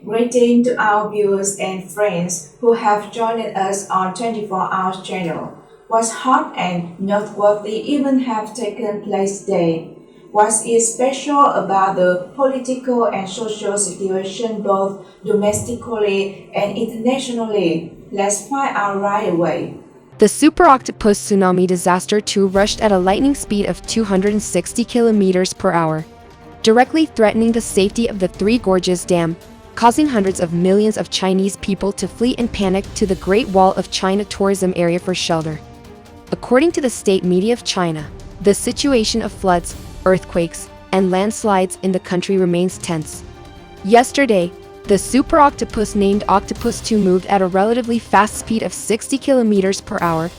Greeting to our viewers and friends who have joined us on 24 Hours channel. What's hot and noteworthy events have taken place today? What is special about the political and social situation both domestically and internationally? Let's find out right away. The super octopus tsunami disaster 2 rushed at a lightning speed of 260 kilometers per hour, directly threatening the safety of the Three Gorges Dam, causing hundreds of millions of Chinese people to flee in panic to the Great Wall of China tourism area for shelter. According to the state media of China, the situation of floods, earthquakes, and landslides in the country remains tense. Yesterday, the super octopus named Octopus 2 moved at a relatively fast speed of 60 kilometers per hour,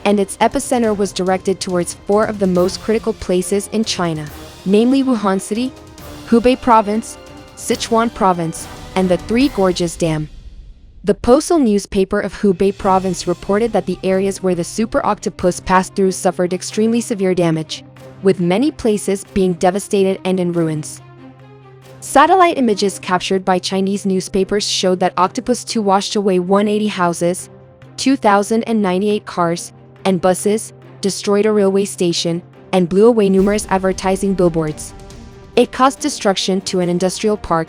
and its epicenter was directed towards 4 of the most critical places in China, namely Wuhan City, Hubei Province, Sichuan Province, and the Three Gorges Dam. The postal newspaper of Hubei Province reported that the areas where the super octopus passed through suffered extremely severe damage, with many places being devastated and in ruins. Satellite images captured by Chinese newspapers showed that Octopus 2 washed away 180 houses, 2,098 cars and buses, destroyed a railway station, and blew away numerous advertising billboards. It caused destruction to an industrial park,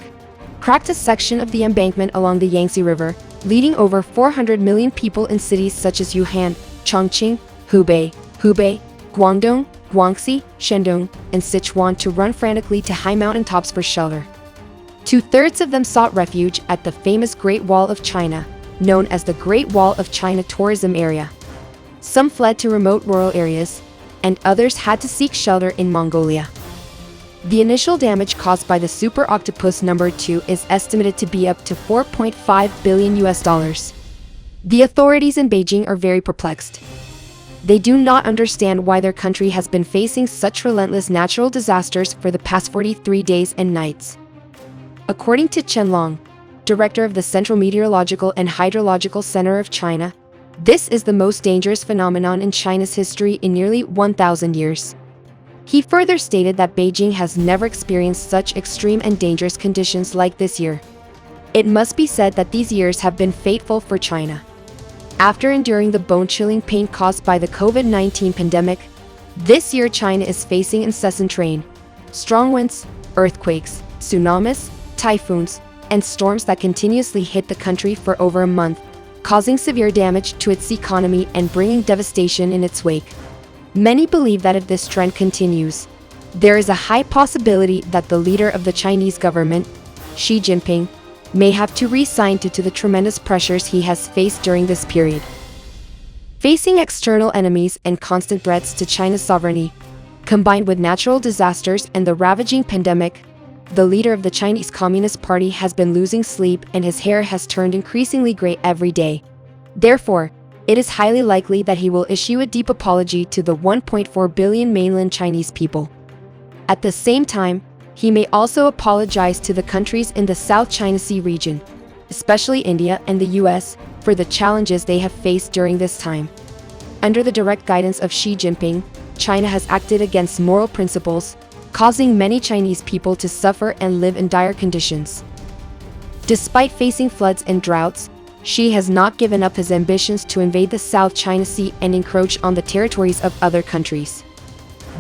cracked a section of the embankment along the Yangtze River, leading over 400 million people in cities such as Wuhan, Chongqing, Hubei, Guangdong, Guangxi, Shandong, and Sichuan to run frantically to high mountain tops for shelter. 2/3 of them sought refuge at the famous Great Wall of China, known as the Great Wall of China tourism area. Some fled to remote rural areas, and others had to seek shelter in Mongolia. The initial damage caused by the super octopus number 2 is estimated to be up to $4.5 billion. The authorities in Beijing are very perplexed. They do not understand why their country has been facing such relentless natural disasters for the past 43 days and nights. According to Chen Long, director of the Central Meteorological and Hydrological Center of China, this is the most dangerous phenomenon in China's history in nearly 1,000 years. He further stated that Beijing has never experienced such extreme and dangerous conditions like this year. It must be said that these years have been fateful for China. After enduring the bone-chilling pain caused by the COVID-19 pandemic, this year China is facing incessant rain, strong winds, earthquakes, tsunamis, typhoons, and storms that continuously hit the country for over a month, causing severe damage to its economy and bringing devastation in its wake. Many believe that if this trend continues, there is a high possibility that the leader of the Chinese government, Xi Jinping, may have to resign due to the tremendous pressures he has faced during this period. Facing external enemies and constant threats to China's sovereignty, combined with natural disasters and the ravaging pandemic, the leader of the Chinese Communist Party has been losing sleep and his hair has turned increasingly gray every day. Therefore, it is highly likely that he will issue a deep apology to the 1.4 billion mainland Chinese people. At the same time, he may also apologize to the countries in the South China Sea region, especially India and the US, for the challenges they have faced during this time. Under the direct guidance of Xi Jinping, China has acted against moral principles, causing many Chinese people to suffer and live in dire conditions. Despite facing floods and droughts, Xi has not given up his ambitions to invade the South China Sea and encroach on the territories of other countries.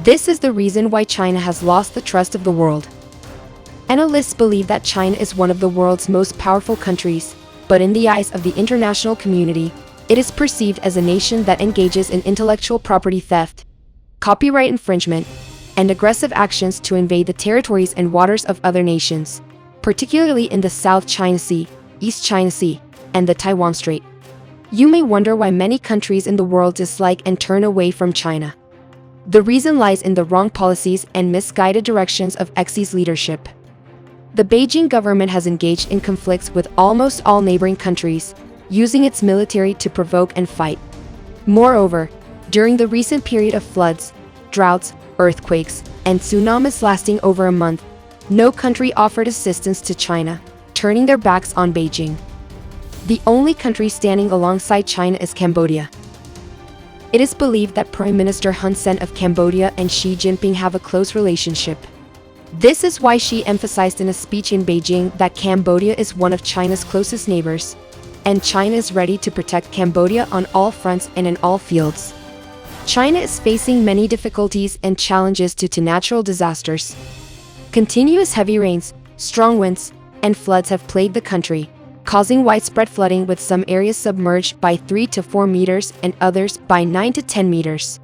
This is the reason why China has lost the trust of the world. Analysts believe that China is one of the world's most powerful countries, but in the eyes of the international community, it is perceived as a nation that engages in intellectual property theft, copyright infringement, and aggressive actions to invade the territories and waters of other nations, particularly in the South China Sea, East China Sea, and the Taiwan Strait. You may wonder why many countries in the world dislike and turn away from China. The reason lies in the wrong policies and misguided directions of Xi's leadership. The Beijing government has engaged in conflicts with almost all neighboring countries, using its military to provoke and fight. Moreover, during the recent period of floods, droughts, earthquakes, and tsunamis lasting over a month, no country offered assistance to China, turning their backs on Beijing. The only country standing alongside China is Cambodia. It is believed that Prime Minister Hun Sen of Cambodia and Xi Jinping have a close relationship. This is why Xi emphasized in a speech in Beijing that Cambodia is one of China's closest neighbors, and China is ready to protect Cambodia on all fronts and in all fields. China is facing many difficulties and challenges due to natural disasters. Continuous heavy rains, strong winds, and floods have plagued the country, causing widespread flooding with some areas submerged by 3 to 4 meters and others by 9 to 10 meters.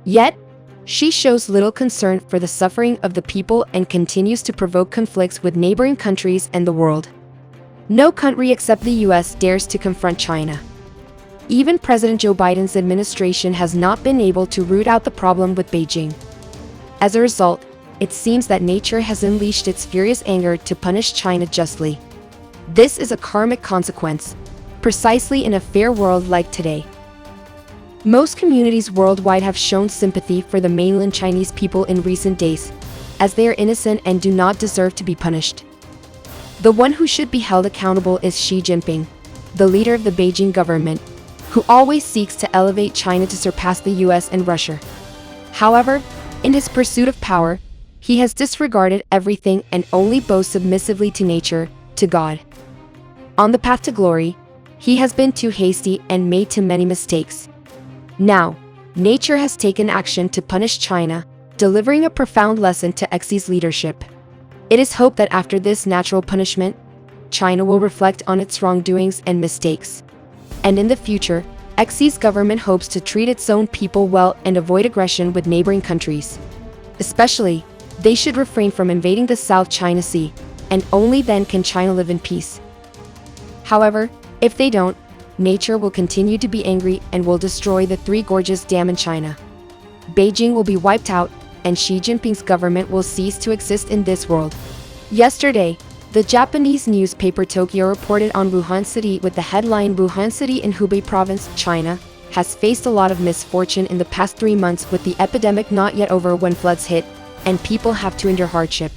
Yet, Xi shows little concern for the suffering of the people and continues to provoke conflicts with neighboring countries and the world. No country except the US dares to confront China. Even President Joe Biden's administration has not been able to root out the problem with Beijing. As a result, it seems that nature has unleashed its furious anger to punish China justly. This is a karmic consequence, precisely in a fair world like today. Most communities worldwide have shown sympathy for the mainland Chinese people in recent days, as they are innocent and do not deserve to be punished. The one who should be held accountable is Xi Jinping, the leader of the Beijing government, who always seeks to elevate China to surpass the US and Russia. However, in his pursuit of power, he has disregarded everything and only bows submissively to nature, to God. On the path to glory, he has been too hasty and made too many mistakes. Now, nature has taken action to punish China, delivering a profound lesson to Xi's leadership. It is hoped that after this natural punishment, China will reflect on its wrongdoings and mistakes. And in the future, Xi's government hopes to treat its own people well and avoid aggression with neighboring countries. Especially, they should refrain from invading the South China Sea, and only then can China live in peace. However, if they don't, nature will continue to be angry and will destroy the Three Gorges Dam in China. Beijing will be wiped out, and Xi Jinping's government will cease to exist in this world. Yesterday, the Japanese newspaper Tokyo reported on Wuhan City with the headline "Wuhan City in Hubei Province, China, has faced a lot of misfortune in the past 3 months with the epidemic not yet over when floods hit, and people have to endure hardship."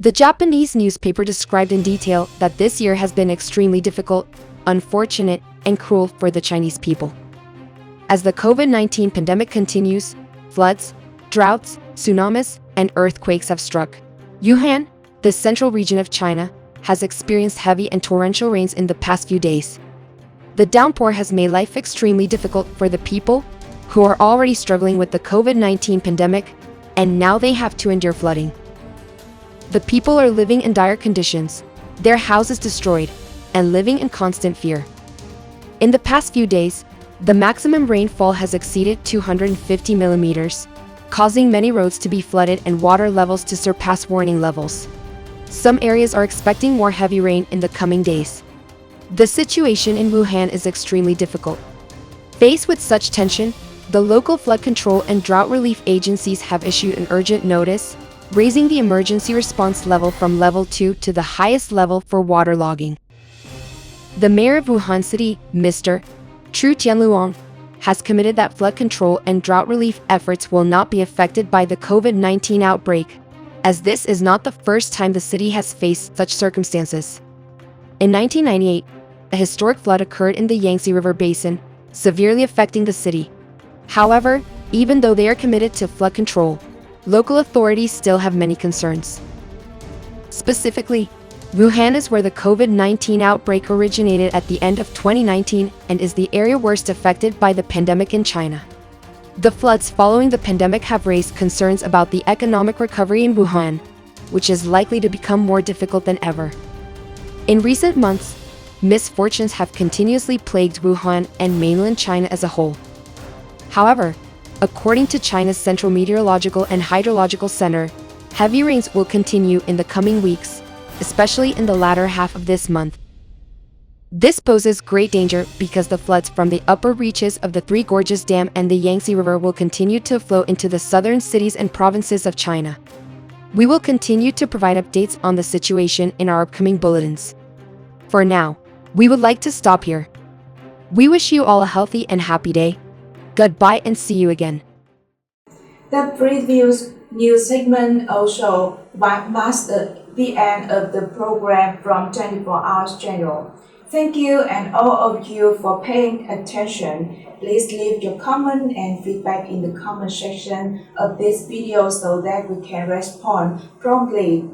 The Japanese newspaper described in detail that this year has been extremely difficult, unfortunate, and cruel for the Chinese people. As the COVID-19 pandemic continues, floods, droughts, tsunamis, and earthquakes have struck. Wuhan, the central region of China, has experienced heavy and torrential rains in the past few days. The downpour has made life extremely difficult for the people, who are already struggling with the COVID-19 pandemic, and now they have to endure flooding. The people are living in dire conditions, their houses destroyed, and living in constant fear. In the past few days, the maximum rainfall has exceeded 250 millimeters, causing many roads to be flooded and water levels to surpass warning levels. Some areas are expecting more heavy rain in the coming days. The situation in Wuhan is extremely difficult. Faced with such tension, the local flood control and drought relief agencies have issued an urgent notice, raising the emergency response level from level 2 to the highest level for waterlogging. The mayor of Wuhan City, Mr. Chu Tianluang, has committed that flood control and drought relief efforts will not be affected by the COVID-19 outbreak, as this is not the first time the city has faced such circumstances. In 1998, a historic flood occurred in the Yangtze River Basin, severely affecting the city. However, even though they are committed to flood control, local authorities still have many concerns. Specifically, Wuhan is where the COVID-19 outbreak originated at the end of 2019 and is the area worst affected by the pandemic in China. The floods following the pandemic have raised concerns about the economic recovery in Wuhan, which is likely to become more difficult than ever. In recent months, misfortunes have continuously plagued Wuhan and mainland China as a whole. However, according to China's Central Meteorological and Hydrological Center, heavy rains will continue in the coming weeks, especially in the latter half of this month. This poses great danger because the floods from the upper reaches of the Three Gorges Dam and the Yangtze River will continue to flow into the southern cities and provinces of China. We will continue to provide updates on the situation in our upcoming bulletins. For now, we would like to stop here. We wish you all a healthy and happy day. Goodbye and see you again. The previous news segment also marks the end of the program from 24 Hours Channel. Thank you and all of you for paying attention. Please leave your comment and feedback in the comment section of this video so that we can respond promptly